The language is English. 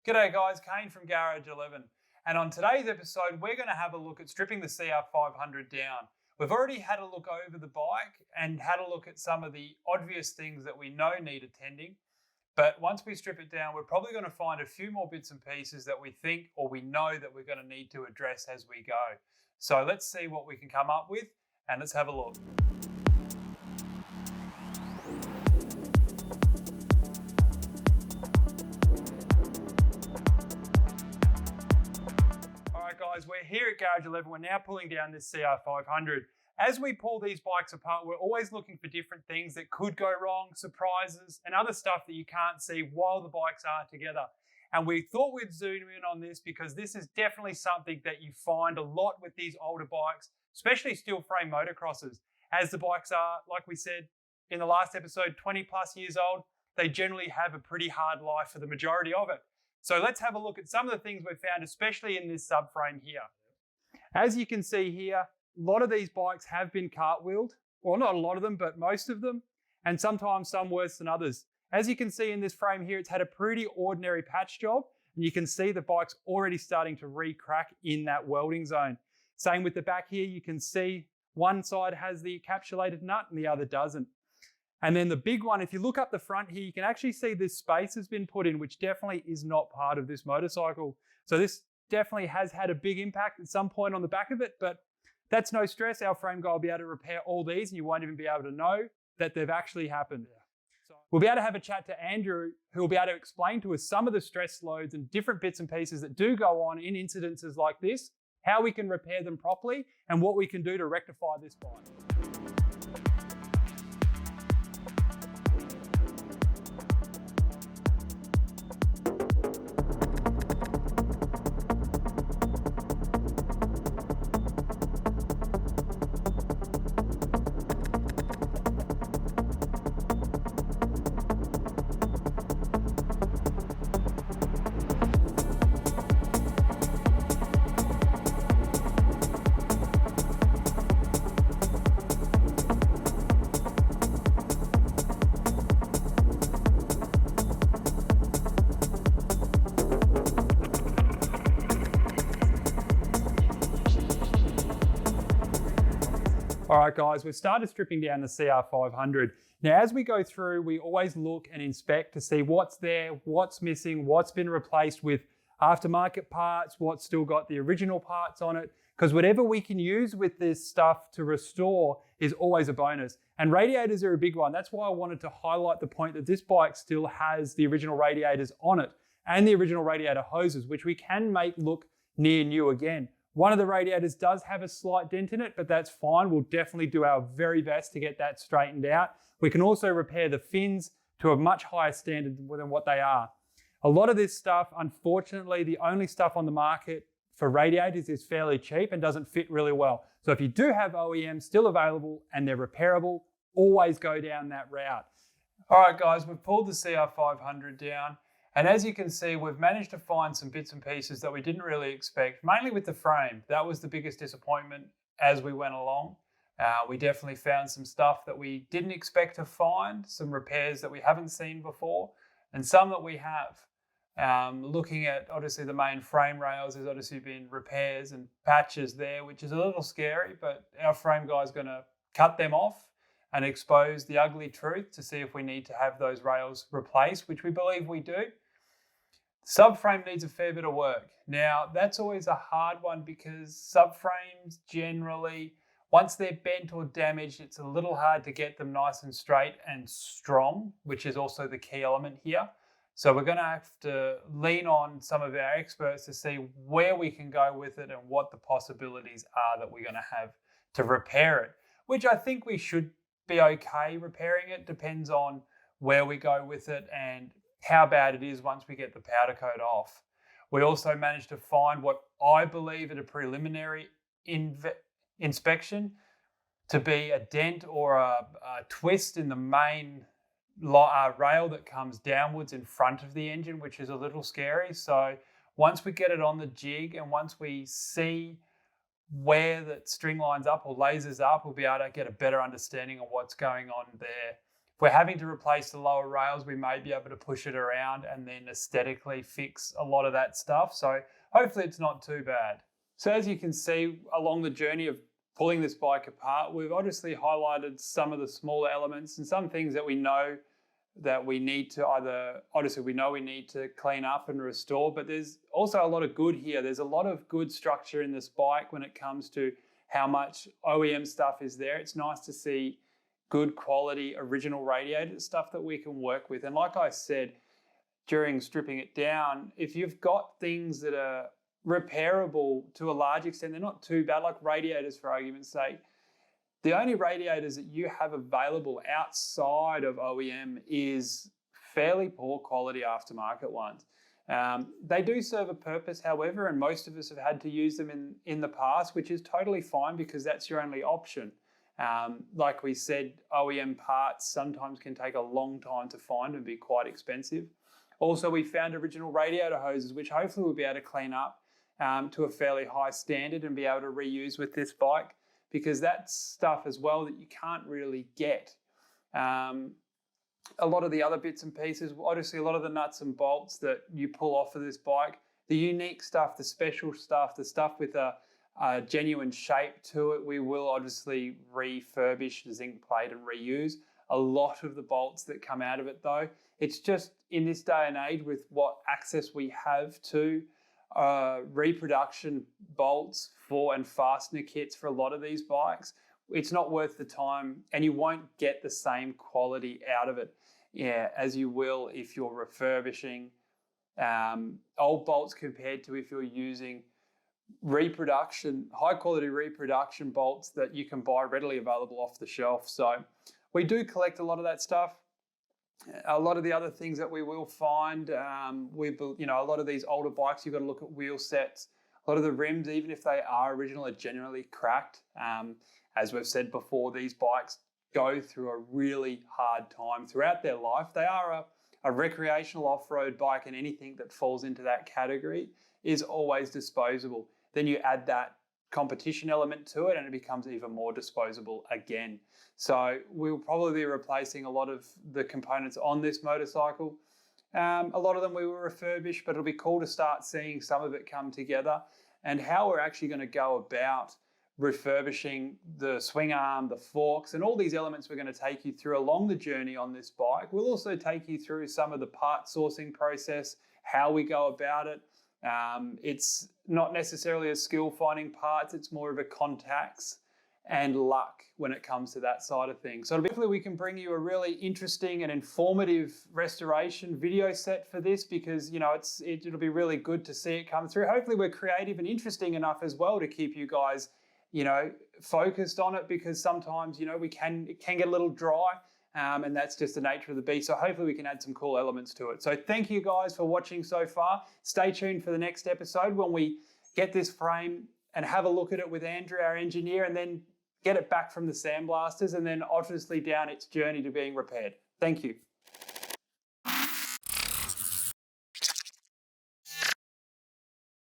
G'day guys, Kane from Garage 11. And on today's episode, we're going to have a look at stripping the CR500 down. We've already had a look over the bike and had a look at some of the obvious things that we know need attending. But once we strip it down, we're probably going to find a few more bits and pieces that we think or we know that we're going to need to address as we go. So let's see what we can come up with and let's have a look. Guys, we're here at Garage 11. We're now pulling down this CR500. As we pull these bikes apart, we're always looking for different things that could go wrong, surprises, and other stuff that you can't see while the bikes are together. And we thought we'd zoom in on this because this is definitely something that you find a lot with these older bikes, especially steel frame motocrossers. As the bikes are, like we said in the last episode, 20 plus years old, they generally have a pretty hard life for the majority of it. So let's have a look at some of the things we've found, especially in this subframe here. As you can see here, a lot of these bikes have been cartwheeled. Well, not a lot of them, but most of them, and sometimes some worse than others. As you can see in this frame here, it's had a pretty ordinary patch job, and you can see the bike's already starting to re-crack in that welding zone. Same with the back here, you can see one side has the encapsulated nut and the other doesn't. And then the big one, if you look up the front here, you can actually see this space has been put in, which definitely is not part of this motorcycle. So this definitely has had a big impact at some point on the back of it, but that's no stress. Our frame guy will be able to repair all these and you won't even be able to know that they've actually happened. So we'll be able to have a chat to Andrew, who will be able to explain to us some of the stress loads and different bits and pieces that do go on in incidences like this, how we can repair them properly, and what we can do to rectify this bike. All right, guys, we've started stripping down the CR500. Now, as we go through, we always look and inspect to see what's there, what's missing, what's been replaced with aftermarket parts, what's still got the original parts on it, because whatever we can use with this stuff to restore is always a bonus. And radiators are a big one. That's why I wanted to highlight the point that this bike still has the original radiators on it and the original radiator hoses, which we can make look near new again. One of the radiators does have a slight dent in it, but that's fine. We'll definitely do our very best to get that straightened out. We can also repair the fins to a much higher standard than what they are. A lot of this stuff, unfortunately, the only stuff on the market for radiators is fairly cheap and doesn't fit really well. So if you do have OEMs still available and they're repairable, always go down that route. All right, guys, we've pulled the CR500 down. And as you can see, we've managed to find some bits and pieces that we didn't really expect, mainly with the frame. That was the biggest disappointment as we went along. We definitely found some stuff that we didn't expect to find, some repairs that we haven't seen before, and some that we have. Looking at, obviously, the main frame rails, there's obviously been repairs and patches there, which is a little scary, but our frame guy is going to cut them off and expose the ugly truth to see if we need to have those rails replaced, which we believe we do. Subframe needs a fair bit of work. Now, that's always a hard one because subframes generally, once they're bent or damaged, it's a little hard to get them nice and straight and strong, which is also the key element here. So we're going to have to lean on some of our experts to see where we can go with it and what the possibilities are that we're going to have to repair it, which I think we should be okay repairing it. Depends on where we go with it and how bad it is once we get the powder coat off. We also managed to find what I believe at a preliminary inspection to be a dent or a twist in the main rail that comes downwards in front of the engine, which is a little scary. So once we get it on the jig and once we see where that string lines up or lasers up, we'll be able to get a better understanding of what's going on there. if we're having to replace the lower rails, we may be able to push it around and then aesthetically fix a lot of that stuff. So hopefully it's not too bad. So as you can see along the journey of pulling this bike apart, we've obviously highlighted some of the smaller elements and some things that we know that we need to we know we need to clean up and restore, but there's also a lot of good here. There's a lot of good structure in this bike when it comes to how much OEM stuff is there. It's nice to see good quality original radiator stuff that we can work with. And like I said, during stripping it down, if you've got things that are repairable to a large extent, they're not too bad, like radiators for argument's sake. The only radiators that you have available outside of OEM is fairly poor quality aftermarket ones. They do serve a purpose, however, and most of us have had to use them in the past, which is totally fine because that's your only option. Like we said, OEM parts sometimes can take a long time to find and be quite expensive. Also, we found original radiator hoses, which hopefully we'll be able to clean up to a fairly high standard and be able to reuse with this bike, because that's stuff as well that you can't really get. A lot of the other bits and pieces, obviously a lot of the nuts and bolts that you pull off of this bike, the unique stuff, the special stuff, the stuff with a genuine shape to it, we will obviously refurbish, zinc plate and reuse. A lot of the bolts that come out of it though, it's just in this day and age with what access we have to reproduction bolts for and fastener kits for a lot of these bikes, it's not worth the time, and you won't get the same quality out of it as you will if you're refurbishing old bolts compared to if you're using high quality reproduction bolts that you can buy readily available off the shelf. So we do collect a lot of that stuff. A lot of the other things that we will find, a lot of these older bikes, you've got to look at wheel sets. A lot of the rims, even if they are original, are generally cracked. As we've said before, these bikes go through a really hard time throughout their life. They are a recreational off-road bike, and anything that falls into that category is always disposable. Then you add that competition element to it and it becomes even more disposable again. So we'll probably be replacing a lot of the components on this motorcycle. A lot of them we will refurbish, but it'll be cool to start seeing some of it come together and how we're actually going to go about refurbishing the swing arm, the forks, and all these elements we're going to take you through along the journey on this bike. We'll also take you through some of the part sourcing process, how we go about it. It's not necessarily a skill finding parts, it's more of a contacts and luck when it comes to that side of things. So hopefully we can bring you a really interesting and informative restoration video set for this, because it'll be really good to see it come through. Hopefully we're creative and interesting enough as well to keep you guys focused on it, because sometimes it can get a little dry. And that's just the nature of the beast. So hopefully we can add some cool elements to it. So thank you guys for watching so far. Stay tuned for the next episode when we get this frame and have a look at it with Andrew, our engineer, and then get it back from the sandblasters and then obviously down its journey to being repaired. Thank you.